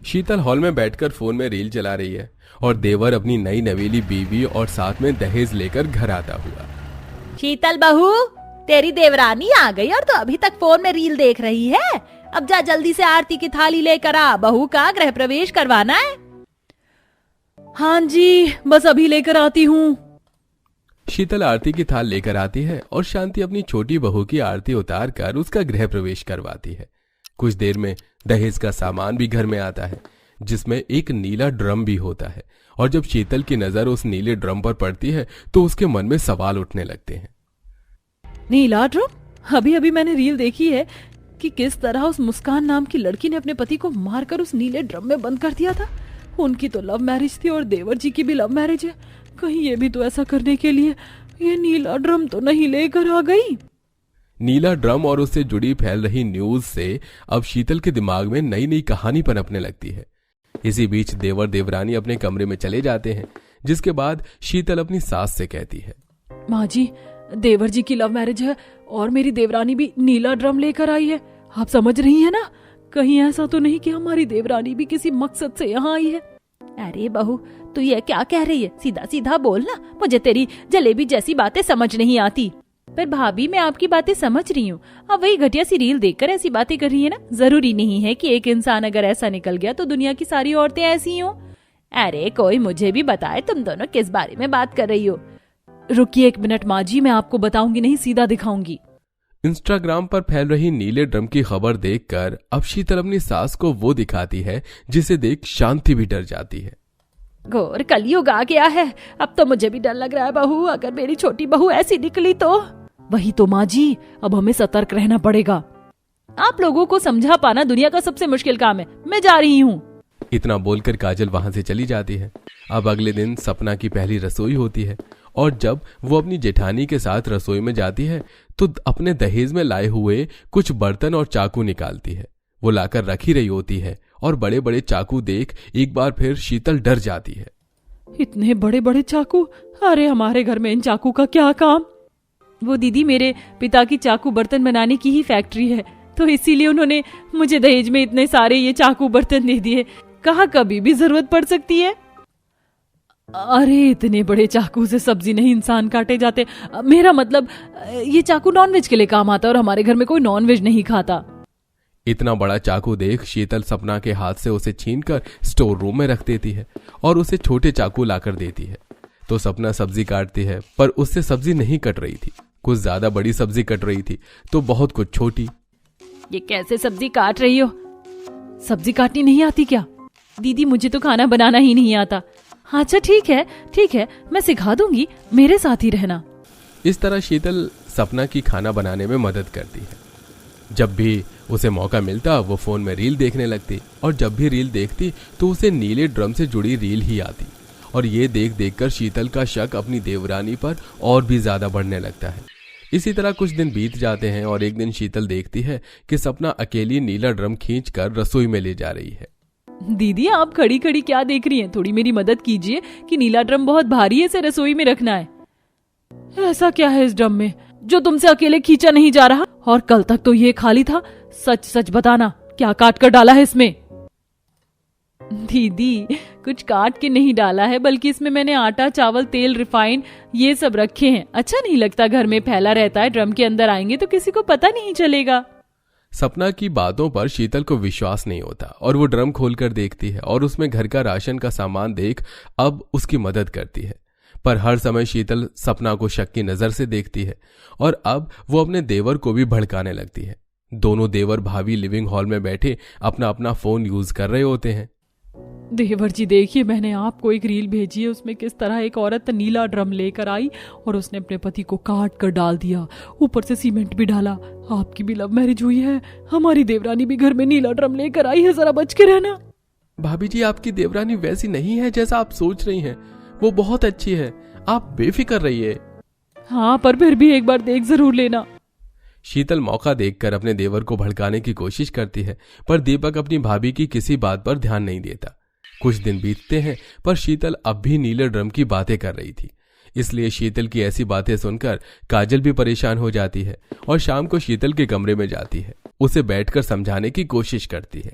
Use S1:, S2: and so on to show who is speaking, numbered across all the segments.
S1: शीतल hall में बैठकर phone में रील चला रही है और देवर अपनी नई नवेली बीवी और साथ में दहेज लेकर घर आता हुआ।
S2: शीतल बहू, तेरी देवरानी आ गई और तो अभी तक फोन में रील देख रही है। अब जा जल्दी से आरती की थाली लेकर आ, बहू का गृह प्रवेश करवाना है।
S3: हाँ जी, बस अभी लेकर आती हूँ।
S1: शीतल आरती की थाल लेकर आती है और शांति अपनी छोटी बहू की आरती उतार कर उसका गृह प्रवेश करवाती है। कुछ देर में दहेज का सामान भी घर में आता है, जिसमें एक नीला ड्रम भी होता है। और जब शीतल की नजर उस नीले ड्रम पर पड़ती है तो उसके मन में सवाल उठने लगते हैं।
S3: नीला ड्रम? अभी अभी मैंने रील देखी है कि किस तरह उस मुस्कान नाम की लड़की ने अपने पति को मारकर उस नीले ड्रम में बंद कर दिया था। उनकी तो लव मैरिज थी और देवर जी की भी लव मैरिज है। कहीं ये भी तो ऐसा करने के लिए ये नीला ड्रम तो नहीं लेकर आ गई।
S1: नीला ड्रम और उससे जुड़ी फैल रही न्यूज से अब शीतल के दिमाग में नई नई कहानी पनपने लगती है। इसी बीच देवर देवरानी अपने कमरे में चले जाते हैं, जिसके बाद शीतल अपनी सास से कहती है,
S3: माँ जी, देवर जी की लव मैरिज है और मेरी देवरानी भी नीला ड्रम लेकर आई है। आप समझ रही है ना? कहीं ऐसा तो नहीं कि हमारी देवरानी भी किसी मकसद से यहाँ आई है।
S2: अरे बहू, तू ये क्या कह रही है? सीधा सीधा बोल ना, मुझे तेरी जलेबी जैसी बातें समझ नहीं आती। पर भाभी, मैं आपकी बातें समझ रही हूँ। अब वही घटिया सी रील देखकर ऐसी बातें कर रही है ना। जरूरी नहीं है कि एक इंसान अगर ऐसा निकल गया तो दुनिया की सारी औरतें ऐसी हों। अरे कोई मुझे भी बताए तुम दोनों किस बारे में बात कर रही हो।
S3: रुकिए 1 मिनट माँ जी, मैं आपको बताऊंगी नहीं, सीधा दिखाऊंगी।
S1: इंस्टाग्राम पर फैल रही नीले ड्रम की खबर देखकर अब शीतल अपनी सास को वो दिखाती है जिसे देख शांति भी डर जाती है।
S2: घोर कलयुग आ गया है। अब तो मुझे भी डर लग रहा है बहू, अगर मेरी छोटी बहू ऐसी निकली तो।
S3: वही तो माँ जी, अब हमें सतर्क रहना पड़ेगा।
S2: आप लोगों को समझा पाना दुनिया का सबसे मुश्किल काम है। मैं जा रही हूँ।
S1: इतना बोलकर काजल वहां से चली जाती है। अब अगले दिन सपना की पहली रसोई होती है और जब वो अपनी जेठानी के साथ रसोई में जाती है तो अपने दहेज में लाए हुए कुछ बर्तन और चाकू निकालती है। वो लाकर रख ही रही होती है और बड़े बड़े चाकू देख एक बार फिर शीतल डर जाती है।
S3: इतने बड़े बड़े चाकू? अरे हमारे घर में इन चाकू का क्या काम?
S2: वो दीदी, मेरे पिता की चाकू बर्तन बनाने की ही फैक्ट्री है, तो इसीलिए उन्होंने मुझे दहेज में इतने सारे ये चाकू बर्तन दे दिए। कहाँ कभी भी जरूरत पड़ सकती है।
S3: अरे इतने बड़े चाकू से सब्जी नहीं इंसान काटे जाते। मेरा मतलब ये चाकू नॉनवेज के लिए काम आता है और हमारे घर में कोई नॉनवेज नहीं खाता।
S1: इतना बड़ा चाकू देख शीतल सपना के हाथ से उसे छीनकर स्टोर रूम में रख देती है और उसे छोटे चाकू लाकर देती है। तो सपना सब्जी काटती है, पर उससे सब्जी नहीं कट रही थी। कुछ ज्यादा बड़ी सब्जी कट रही थी तो बहुत कुछ छोटी।
S2: ये कैसे सब्जी काट रही हो?
S3: सब्जी काटनी नहीं आती क्या?
S2: दीदी, मुझे तो खाना बनाना ही नहीं आता।
S3: अच्छा ठीक है, मैं सिखा दूंगी, मेरे साथ ही रहना।
S1: इस तरह शीतल सपना की खाना बनाने में मदद करती है। जब भी उसे मौका मिलता वो फोन में रील देखने लगती और जब भी रील देखती तो उसे नीले ड्रम से जुड़ी रील ही आती और ये देख देखकर शीतल का शक अपनी देवरानी पर और भी ज्यादा बढ़ने लगता है। इसी तरह कुछ दिन बीत जाते हैं और एक दिन शीतल देखती है कि सपना अकेली नीला ड्रम खींचकर रसोई में ले जा रही है।
S3: दीदी, आप खड़ी खड़ी क्या देख रही हैं? थोड़ी मेरी मदद कीजिए कि नीला ड्रम बहुत भारी है, इसे रसोई में रखना है। ऐसा क्या है इस ड्रम में जो तुमसे अकेले खींचा नहीं जा रहा? और कल तक तो ये खाली था। सच सच बताना, क्या काट कर डाला है इसमें?
S2: दीदी, कुछ काट के नहीं डाला है, बल्कि इसमें मैंने आटा, चावल, तेल, रिफाइंड ये सब रखे हैं। अच्छा नहीं लगता, घर में फैला रहता है। ड्रम के अंदर आएंगे तो किसी को पता नहीं चलेगा।
S1: सपना की बातों पर शीतल को विश्वास नहीं होता और वो ड्रम खोलकर देखती है और उसमें घर का राशन का सामान देख अब उसकी मदद करती है। पर हर समय शीतल सपना को शक की नजर से देखती है और अब वो अपने देवर को भी भड़काने लगती है। दोनों देवर भाभी लिविंग हॉल में बैठे अपना अपना फोन यूज कर रहे होते हैं।
S3: देवर जी देखिए, मैंने आपको एक रील भेजी है, उसमें किस तरह एक औरत नीला ड्रम लेकर आई और उसने अपने पति को काट कर डाल दिया, ऊपर से सीमेंट भी डाला। आपकी भी लव मैरिज हुई है, हमारी देवरानी भी घर में नीला ड्रम लेकर आई है, जरा बच के रहना।
S1: भाभी जी, आपकी देवरानी वैसी नहीं है जैसा आप सोच रही हैं, वो बहुत अच्छी है, आप बेफिक्र रहिए।
S3: हाँ, पर फिर भी एक बार देख जरूर लेना।
S1: शीतल मौका देखकर अपने देवर को भड़काने की कोशिश करती है, पर दीपक अपनी भाभी की किसी बात पर ध्यान नहीं देता। कुछ दिन बीतते हैं पर शीतल अब भी नीले ड्रम की बातें कर रही थी, इसलिए शीतल की ऐसी बातें सुनकर काजल भी परेशान हो जाती है और शाम को शीतल के कमरे में जाती है, उसे बैठकर समझाने की कोशिश करती है।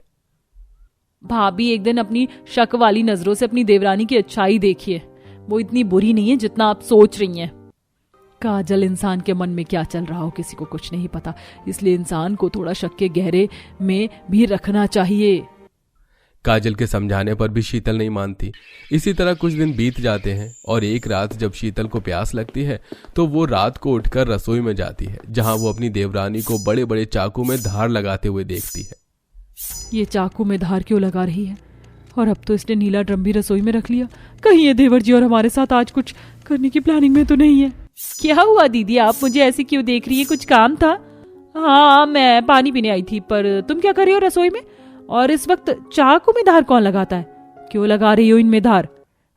S2: भाभी एक दिन अपनी शक वाली नजरों से अपनी देवरानी की अच्छाई देखिए, वो इतनी बुरी नहीं है जितना आप सोच रही हैं।
S3: काजल, इंसान के मन में क्या चल रहा हो किसी को कुछ नहीं पता, इसलिए इंसान को थोड़ा शक के गहरे में भी रखना चाहिए।
S1: काजल के समझाने पर भी शीतल नहीं मानती। इसी तरह कुछ दिन बीत जाते हैं और एक रात जब शीतल को प्यास लगती है तो वो रात को उठकर रसोई में जाती है, जहां वो अपनी देवरानी को बड़े बड़े चाकू में धार लगाते हुए देखती है।
S3: ये चाकू में धार क्यों लगा रही है? और अब तो इसने नीला ड्रम भी रसोई में रख लिया। कहीं ये देवर जी और हमारे साथ आज कुछ करने की प्लानिंग में तो नहीं है?
S2: क्या हुआ दीदी, आप मुझे ऐसे क्यों देख रही है? कुछ काम था? हाँ, मैं पानी पीने आई थी, पर तुम क्या कर रही हो रसोई में? और इस वक्त चाकू में धार कौन लगाता है? क्यों लगा रही हो इनमें धार?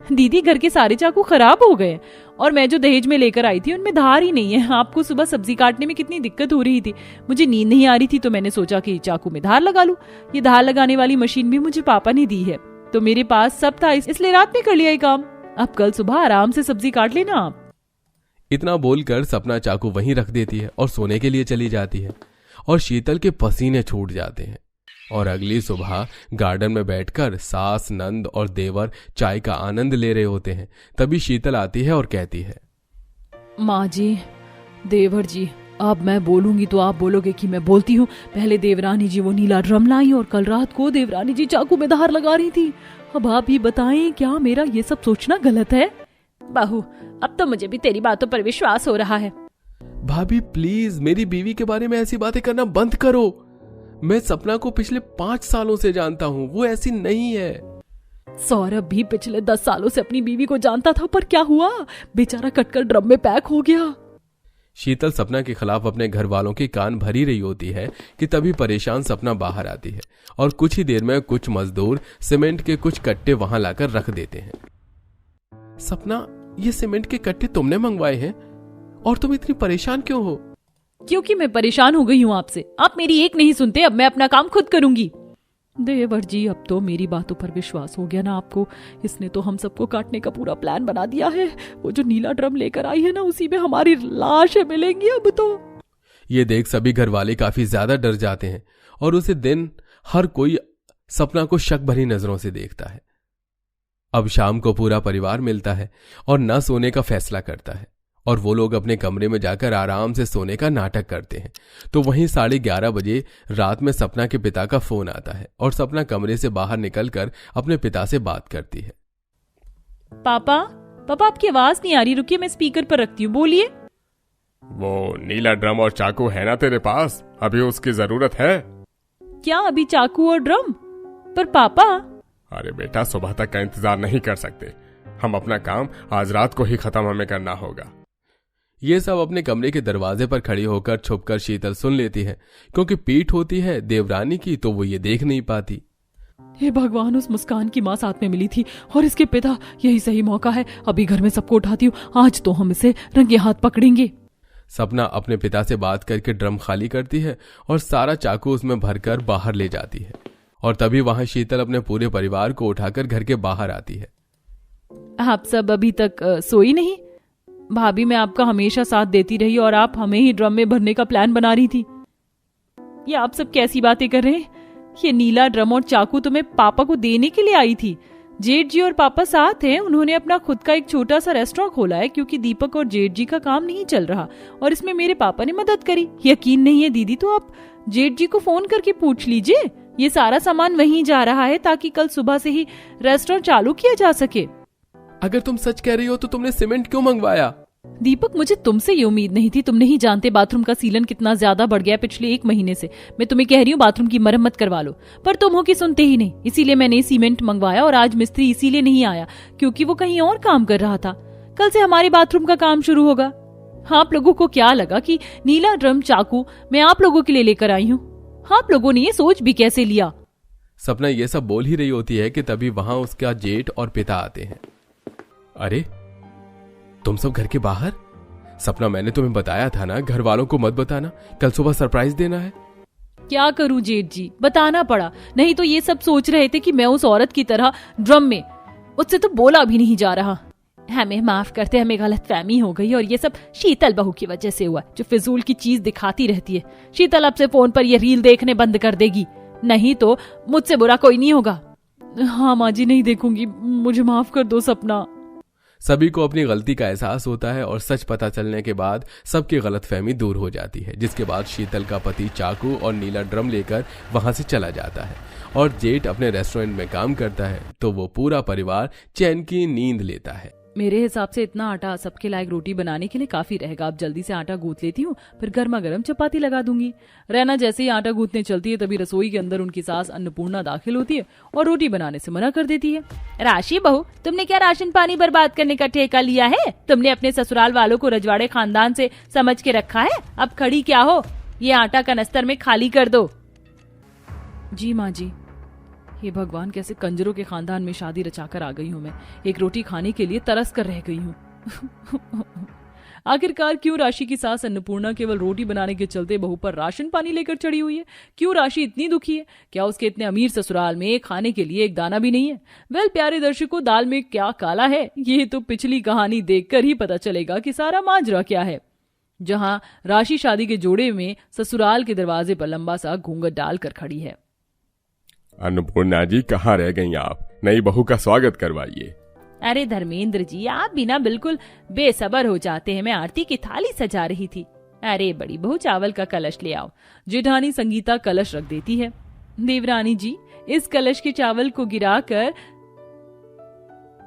S2: दीदी, घर के सारे चाकू खराब हो गए और मैं जो दहेज में लेकर आई थी उनमें धार ही नहीं है। आपको सुबह सब्जी काटने में कितनी दिक्कत हो रही थी, मुझे नींद नहीं आ रही थी, तो मैंने सोचा कि चाकू में धार लगा लूं। ये धार लगाने वाली मशीन भी मुझे पापा ने दी है, तो मेरे पास सब था, इसलिए रात में कर लिया ये काम। अब कल सुबह आराम से सब्जी काट लेना आप।
S1: इतना बोलकर सपना चाकू वहीं रख देती है और सोने के लिए चली जाती है और शीतल के पसीने छूट जाते हैं। और अगली सुबह गार्डन में बैठकर सास, नंद और देवर चाय का आनंद ले रहे होते हैं। तभी शीतल आती है और कहती है,
S3: माँ जी, देवर जी, अब मैं बोलूंगी तो आप बोलोगे कि मैं बोलती हूँ। पहले देवरानी जी वो नीला ड्रम लाई और कल रात को देवरानी जी चाकू में धार लगा रही थी। अब आप ही बताएं, क्या मेरा ये सब सोचना गलत है?
S2: बहू, अब तो मुझे भी तेरी बातों पर विश्वास हो रहा है।
S1: भाभी प्लीज मेरी बीवी के बारे में ऐसी बातें करना बंद करो। मैं सपना को पिछले 5 सालों से जानता हूँ, वो ऐसी नहीं है।
S3: सौरभ भी पिछले 10 सालों से अपनी बीवी को जानता था, पर क्या हुआ? बेचारा कटकर ड्रम में पैक हो गया।
S1: शीतल सपना के खिलाफ अपने घर वालों के कान भरी रही होती है कि तभी परेशान सपना बाहर आती है और कुछ ही देर में कुछ मजदूर सीमेंट के कुछ कट्टे वहां लाकर रख देते हैं। सपना, ये सीमेंट के कट्टे तुमने मंगवाए हैं और तुम इतनी परेशान क्यों हो?
S2: क्योंकि मैं परेशान हो गई हूँ आपसे। आप मेरी एक नहीं सुनते, अब मैं अपना काम खुद करूंगी।
S3: देवर जी, अब तो मेरी बातों पर विश्वास हो गया ना आपको? इसने तो हम सबको काटने का पूरा प्लान बना दिया है। वो जो नीला ड्रम लेकर आई है ना, उसी में हमारी लाशें मिलेंगी अब तो।
S1: ये देख सभी घर वाले काफी ज्यादा डर जाते हैं और उसे दिन हर कोई सपना को शक भरी नजरों से देखता है। अब शाम को पूरा परिवार मिलता है और न सोने का फैसला करता है और वो लोग अपने कमरे में जाकर आराम से सोने का नाटक करते हैं। तो वहीं 11:30 बजे रात में सपना के पिता का फोन आता है और सपना कमरे से बाहर निकलकर अपने पिता से बात करती है।
S2: पापा, आपकी आवाज नहीं आ रही, रुकिए मैं स्पीकर पर रखती हूँ, बोलिए।
S4: वो नीला ड्रम और चाकू है ना तेरे पास? अभी उसकी जरूरत है
S2: क्या? अभी चाकू और ड्रम? पर पापा।
S4: अरे बेटा, सुबह तक का इंतजार नहीं कर सकते। हम अपना काम आज रात को ही खत्म हमें करना होगा।
S1: ये सब अपने कमरे के दरवाजे पर खड़ी होकर छुपकर शीतल सुन लेती है, क्योंकि पीठ होती है देवरानी की तो वो ये देख नहीं पाती।
S3: हे भगवान, उस मुस्कान की माँ साथ में मिली थी और इसके पिता, यही सही मौका है। अभी घर में सबको उठाती हूँ, आज तो हम इसे रंगे हाथ पकड़ेंगे।
S1: सपना अपने पिता से बात करके ड्रम खाली करती है और सारा चाकू उसमें भरकर बाहर ले जाती है। और तभी वहां शीतल अपने पूरे परिवार को उठाकर घर के बाहर आती है।
S2: आप सब अभी तक सोई नहीं? भाभी, मैं आपका हमेशा साथ देती रही और आप हमें ही ड्रम में भरने का प्लान बना रही थी। ये आप सब कैसी बातें कर रहे हैं? ये नीला ड्रम और चाकू तो मैं पापा को देने के लिए आई थी। जेठ जी और पापा साथ हैं, उन्होंने अपना खुद का एक छोटा सा रेस्टोरेंट खोला है क्योंकि दीपक और जेठ जी का काम नहीं चल रहा और इसमें मेरे पापा ने मदद करी। यकीन नहीं है दीदी तो आप जेठ जी को फोन करके पूछ लीजिए। ये सारा सामान वहीं जा रहा है ताकि कल सुबह से ही रेस्टोरेंट चालू किया जा सके।
S1: अगर तुम सच कह रही हो तो तुमने सीमेंट क्यों मंगवाया?
S2: दीपक, मुझे तुमसे ये उम्मीद नहीं थी। तुम नहीं जानते बाथरूम का सीलन कितना ज्यादा बढ़ गया पिछले 1 महीने से। मैं तुम्हें कह रही हूँ बाथरूम की मरम्मत करवा लो, पर तुम हो कि सुनते ही नहीं। इसीलिए मैंने सीमेंट मंगवाया और आज मिस्त्री इसीलिए नहीं आया क्योंकि वो कहीं और काम कर रहा था। कल से हमारे बाथरूम का काम शुरू होगा। आप लोगों को क्या लगा कि नीला ड्रम चाकू मैं आप लोगों के लिए लेकर आई हूँ? आप लोगों ने ये सोच भी कैसे लिया?
S1: सपना ये सब बोल ही रही होती है कि तभी वहां उसका जेठ और पिता आते हैं। अरे तुम सब घर के बाहर? सपना, मैंने तुम्हें बताया था ना घर वालों को मत बताना, कल सुबह सरप्राइज देना है।
S2: क्या करूं जेठ जी, बताना पड़ा, नहीं तो ये सब सोच रहे थे कि मैं उस औरत की तरह ड्रम में। उससे तो बोला भी नहीं जा रहा। हमें माफ करते, हमें गलतफहमी हो गई और ये सब शीतल बहू की वजह से हुआ, जो फिजूल की चीज दिखाती रहती है। शीतल अब से फोन पर ये रील देखने बंद कर देगी, नहीं तो मुझसे बुरा कोई नहीं होगा।
S3: हाँ माँ जी, नहीं देखूंगी, मुझे माफ कर दो सपना।
S1: सभी को अपनी गलती का एहसास होता है और सच पता चलने के बाद सबकी गलतफहमी दूर हो जाती है, जिसके बाद शीतल का पति चाकू और नीला ड्रम लेकर वहां से चला जाता है और जेठ अपने रेस्टोरेंट में काम करता है, तो वो पूरा परिवार चैन की नींद लेता है।
S3: मेरे हिसाब से इतना आटा सबके लायक रोटी बनाने के लिए काफी रहेगा। अब जल्दी से आटा गूंथ लेती हूँ, फिर गर्मा गर्म चपाती लगा दूंगी। रैना जैसे ही आटा गूंथने चलती है तभी रसोई के अंदर उनकी सास अन्नपूर्णा दाखिल होती है और रोटी बनाने से मना कर देती है।
S2: राशि बहू, तुमने क्या राशन पानी बर्बाद करने का ठेका लिया है? तुमने अपने ससुराल वालों को रजवाड़े खानदान से समझ के रखा है? अब खड़ी क्या हो, ये आटा कनस्तर में खाली कर दो।
S3: जी माँ जी। हे भगवान, कैसे कंजरों के खानदान में शादी रचाकर आ गई हूँ मैं। एक रोटी खाने के लिए तरस कर रह गई हूँ। आखिरकार क्यों राशि की सास अन्नपूर्णा केवल रोटी बनाने के चलते बहू पर राशन पानी लेकर चढ़ी हुई है? क्यों राशि इतनी दुखी है? क्या उसके इतने अमीर ससुराल में खाने के लिए एक दाना भी नहीं है? वेल प्यारे दर्शकों, दाल में क्या काला है, ये तो पिछली कहानी देखकर ही पता चलेगा कि सारा माजरा क्या है। जहां राशि शादी के जोड़े में ससुराल के दरवाजे पर लंबा सा घूंघट डालकर खड़ी है।
S4: अन्नपूर्णा जी, कहाँ रह गई आप? नई बहू का स्वागत करवाइए।
S2: अरे धर्मेंद्र जी, आप भी ना बिल्कुल बेसब्र हो जाते हैं। मैं आरती की थाली सजा रही थी। अरे बड़ी बहू, चावल का कलश ले आओ।
S3: जेठानी संगीता कलश रख देती है। देवरानी जी, इस कलश के चावल को गिराकर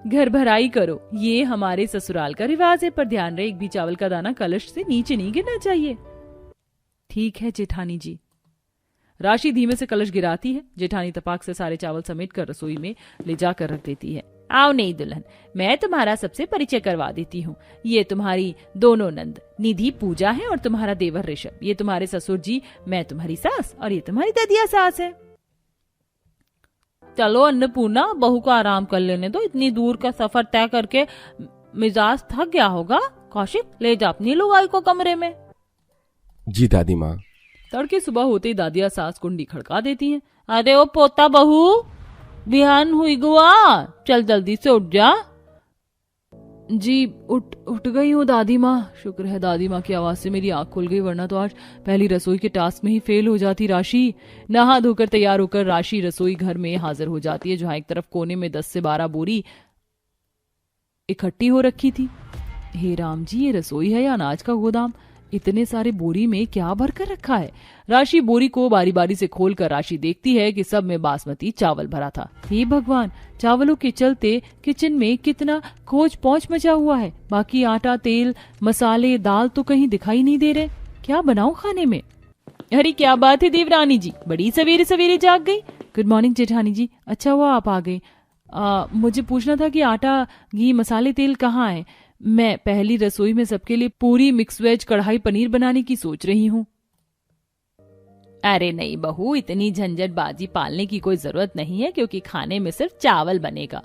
S3: घर भराई करो, ये हमारे ससुराल का रिवाज है। पर ध्यान रहे, एक भी चावल का दाना कलश से नीचे नहीं गिरना चाहिए। ठीक है जेठानी जी। राशि धीमे से कलश गिराती है। जेठानी तपाक से सारे चावल समेट कर रसोई में ले जाकर रख देती है।
S2: आओ नहीं दुल्हन, मैं तुम्हारा सबसे परिचय करवा देती हूँ। ये तुम्हारी दोनों नंद निधि पूजा है और तुम्हारा देवर ऋषभ। ये तुम्हारे ससुर जी, मैं तुम्हारी सास और ये तुम्हारी ददिया सास है। चलो अन्नपूर्णा, बहू को आराम कर लेने दो। इतनी दूर का सफर तय करके मिजाज थक गया होगा। कौशिक, ले जा अपनी लुगाई को कमरे में।
S1: जी दादी माँ।
S3: तड़के सुबह होते ही दादिया सास कुंडी खड़का देती हैं।
S2: अरे ओ पोता बहू, बिहान हुई गुआ, चल जल्दी से उठ जा।
S3: जी उठ गई हूँ दादी माँ। शुक्र है दादी माँ की आवाज से मेरी आंख खुल गई, वरना तो आज पहली रसोई के टास्क में ही फेल हो जाती राशि। नहा धोकर तैयार होकर राशि रसोई घर में हाजिर हो जाती है, जहाँ एक तरफ कोने में 10 से 12 बोरी इकट्ठी हो रखी थी। हे राम जी, ये रसोई है या अनाज का गोदाम? इतने सारे बोरी में क्या भर कर रखा है? राशि बोरी को बारी बारी से खोलकर राशि देखती है कि सब में बासमती चावल भरा था। हे भगवान, चावलों के चलते किचन में कितना खोज पहुंच मचा हुआ है। बाकी आटा, तेल, मसाले, दाल तो कहीं दिखाई नहीं दे रहे। क्या बनाऊं खाने में?
S2: अरे क्या बात है देवरानी जी, बड़ी सवेरे सवेरे जाग गई।
S3: गुड मॉर्निंग जेठानी जी, अच्छा हुआ आप आ गई। मुझे पूछना था कि आटा, घी, मसाले, तेल कहाँ है? मैं पहली रसोई में सबके लिए पूरी मिक्स वेज कढ़ाई पनीर बनाने की सोच रही हूँ।
S2: अरे नहीं बहू, इतनी झंझटबाजी पालने की कोई जरूरत नहीं है, क्योंकि खाने में सिर्फ चावल बनेगा।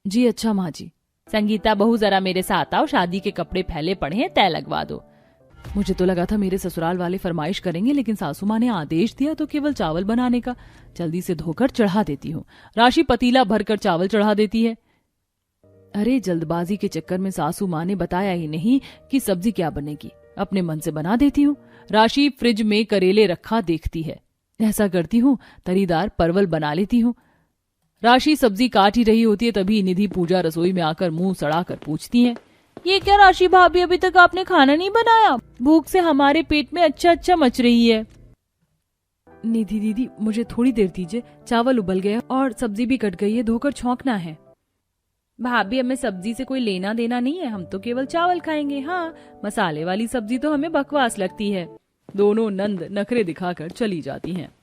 S3: जी अच्छा माँ जी।
S2: संगीता बहू, जरा मेरे साथ आओ। शादी के कपड़े फैले पड़े हैं, तय लगवा दो।
S3: मुझे तो लगा था मेरे ससुराल वाले फरमाइश करेंगे, लेकिन सासू माँ ने आदेश दिया तो केवल चावल बनाने का। जल्दी से धोकर चढ़ा देती हूँ। राशि पतीला भरकर चावल चढ़ा देती है। अरे जल्दबाजी के चक्कर में सासू माँ ने बताया ही नहीं कि सब्जी क्या बनेगी। अपने मन से बना देती हूँ। राशि फ्रिज में करेले रखा देखती है। ऐसा करती हूँ, तरीदार परवल बना लेती हूँ। राशि सब्जी काट ही रही होती है, तभी निधि पूजा रसोई में आकर मुंह सड़ाकर पूछती है,
S2: ये क्या राशि भाभी, अभी तक आपने खाना नहीं बनाया? भूख से हमारे पेट में अच्छा मच रही है।
S3: निधि दीदी, मुझे थोड़ी देर दीजिए। चावल उबल गए और सब्जी भी कट गई है, धोकर छौंकना है।
S2: भाभी, हमें सब्जी से कोई लेना देना नहीं है, हम तो केवल चावल खाएंगे। हाँ, मसाले वाली सब्जी तो हमें बकवास लगती है।
S3: दोनों नंद नखरे दिखाकर चली जाती हैं।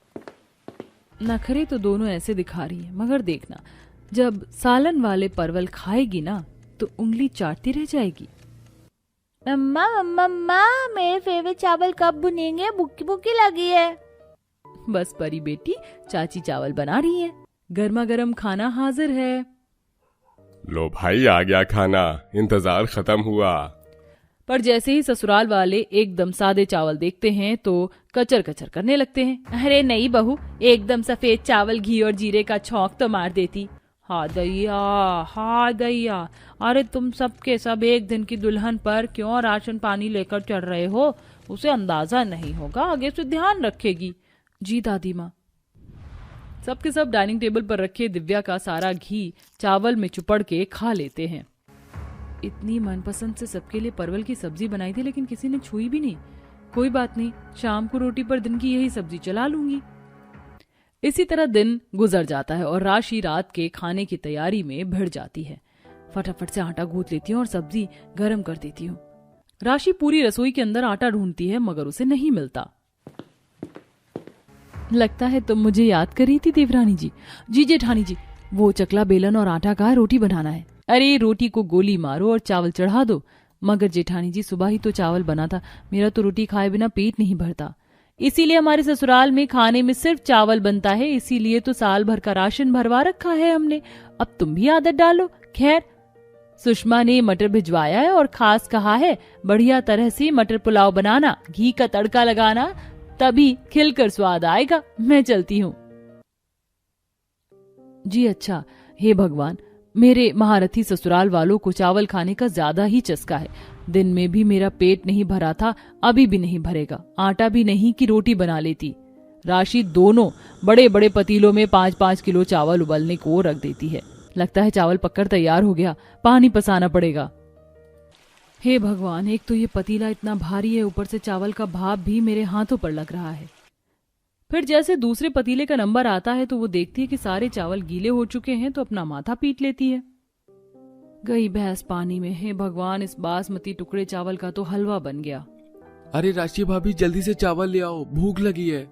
S3: नखरे तो दोनों ऐसे दिखा रही है, मगर देखना, जब सालन वाले परवल खाएगी ना तो उंगली चाटती रह जाएगी।
S2: मम्मा मम्मा मम्मा, मेरे फेवरेट चावल कब बुनेंगे? भूखी भूखी लगी है।
S3: बस परी बेटी, चाची चावल बना रही है। गर्मा गर्म खाना हाजिर है।
S4: लो भाई, आ गया खाना, इंतजार खत्म हुआ।
S3: पर जैसे ही ससुराल वाले एकदम सादे चावल देखते हैं तो कचर कचर करने लगते हैं।
S2: अरे नहीं बहू, एकदम सफेद चावल घी और जीरे का छौंक तो मार देती। हाँ दैया, अरे तुम सबके सब एक दिन की दुल्हन पर क्यों राशन पानी लेकर चढ़ रहे हो? उसे अंदाजा नहीं होगा, आगे से ध्यान रखेगी।
S3: जी दादी माँ। सबके सब डाइनिंग टेबल पर रखे दिव्या का सारा घी चावल में चुपड़ के खा लेते हैं। इतनी मनपसंद से सबके लिए परवल की सब्जी बनाई थी लेकिन किसी ने छुई भी नहीं। कोई बात नहीं, शाम को रोटी पर दिन की यही सब्जी चला लूंगी। इसी तरह दिन गुजर जाता है और राशि रात के खाने की तैयारी में भिड़ जाती है। फटाफट से आटा गूंथ लेती हूँ और सब्जी गर्म कर देती हूँ। राशि पूरी रसोई के अंदर आटा ढूंढती है मगर उसे नहीं मिलता। लगता है तुम मुझे याद कर रही थी देवरानी जी। जी जेठानी जी, वो चकला बेलन और आटा का रोटी बनाना है। अरे रोटी को गोली मारो और चावल चढ़ा दो। मगर जेठानी जी सुबह ही तो चावल बना था, मेरा तो रोटी खाए बिना पेट नहीं भरता। इसीलिए हमारे ससुराल में खाने में सिर्फ चावल बनता है, इसीलिए तो साल भर का राशन भरवा रखा है हमने। अब तुम भी आदत डालो। खैर, सुषमा ने मटर भिजवाया है और खास कहा है बढ़िया तरह से मटर पुलाव बनाना, घी का तड़का लगाना, तभी खिलकर स्वाद आएगा। मैं चलती हूँ। जी अच्छा। हे भगवान, मेरे महारथी ससुराल वालों को चावल खाने का ज्यादा ही चस्का है। दिन में भी मेरा पेट नहीं भरा था, अभी भी नहीं भरेगा। आटा भी नहीं कि रोटी बना लेती। राशि दोनों बड़े बड़े पतीलों में 5-5 किलो चावल उबलने को रख देती है। लगता है चावल पककर तैयार हो गया, पानी पसाना पड़ेगा। हे भगवान, एक तो ये पतीला इतना भारी है, ऊपर से चावल का भाप भी मेरे हाथों पर लग रहा है। फिर जैसे दूसरे पतीले का नंबर आता है तो वो देखती है कि सारे चावल गीले हो चुके हैं तो अपना माथा पीट लेती है। गई भैंस पानी में। हे भगवान, इस बासमती टुकड़े चावल का तो हलवा बन गया।
S1: अरे राशि भाभी, जल्दी से चावल ले आओ, भूख लगी है।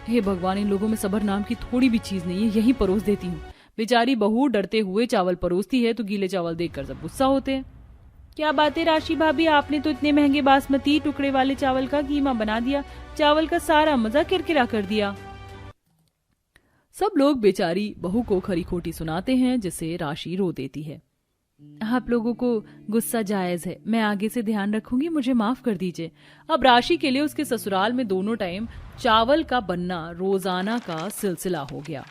S3: हे भगवान, इन लोगों में सब्र नाम की थोड़ी भी चीज नहीं है, यही परोस देती हूँ। बेचारी बहू डरते हुए चावल परोसती है तो गीले चावल देखकर सब गुस्सा होते हैं। क्या बात है राशि भाभी, आपने तो इतने महंगे बासमती टुकड़े वाले चावल का कीमा बना दिया, चावल का सारा मजा किरकिरा कर दिया। सब लोग बेचारी बहू को खरी खोटी सुनाते हैं जिससे राशि रो देती है। आप लोगों को गुस्सा जायज है, मैं आगे से ध्यान रखूंगी, मुझे माफ कर दीजिए। अब राशि के लिए उसके ससुराल में दोनों टाइम चावल का बनना रोजाना का सिलसिला हो गया।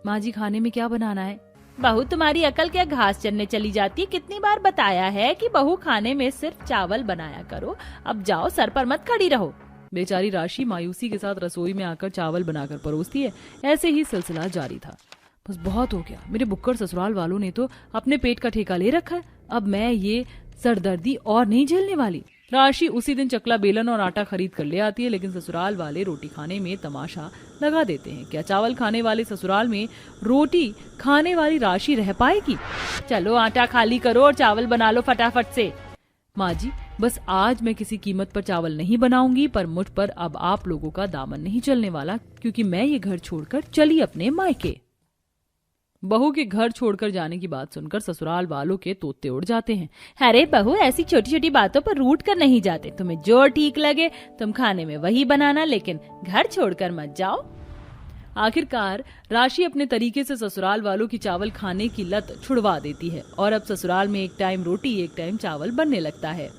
S3: माँ जी, खाने में क्या बनाना है?
S2: बहू, तुम्हारी अकल क्या घास चरने चली जाती है? कितनी बार बताया है कि बहू खाने में सिर्फ चावल बनाया करो। अब जाओ, सर पर मत खड़ी रहो।
S3: बेचारी राशि मायूसी के साथ रसोई में आकर चावल बनाकर परोसती है। ऐसे ही सिलसिला जारी था। बस बहुत हो गया, मेरे बुक्कड़ ससुराल वालों ने तो अपने पेट का ठेका ले रखा है। अब मैं ये सरदर्दी और नहीं झेलने वाली। राशि उसी दिन चकला बेलन और आटा खरीद कर ले आती है, लेकिन ससुराल वाले रोटी खाने में तमाशा लगा देते हैं। क्या चावल खाने वाले ससुराल में रोटी खाने वाली राशि रह पाएगी?
S2: चलो आटा खाली करो और चावल बना लो फटाफट से।
S3: माँ जी, बस आज मैं किसी कीमत पर चावल नहीं बनाऊंगी, पर मुझ पर अब आप लोगों का दामन नहीं चलने वाला, क्योंकि मैं ये घर छोड़कर चली अपने मायके। बहू के घर छोड़कर जाने की बात सुनकर ससुराल वालों के तोते उड़ जाते हैं।
S2: अरे बहू, ऐसी छोटी छोटी बातों पर रूठ कर नहीं जाते। तुम्हें जो ठीक लगे तुम खाने में वही बनाना, लेकिन घर छोड़कर मत जाओ।
S3: आखिरकार राशि अपने तरीके से ससुराल वालों की चावल खाने की लत छुड़वा देती है और अब ससुराल में एक टाइम रोटी एक टाइम चावल बनने लगता है।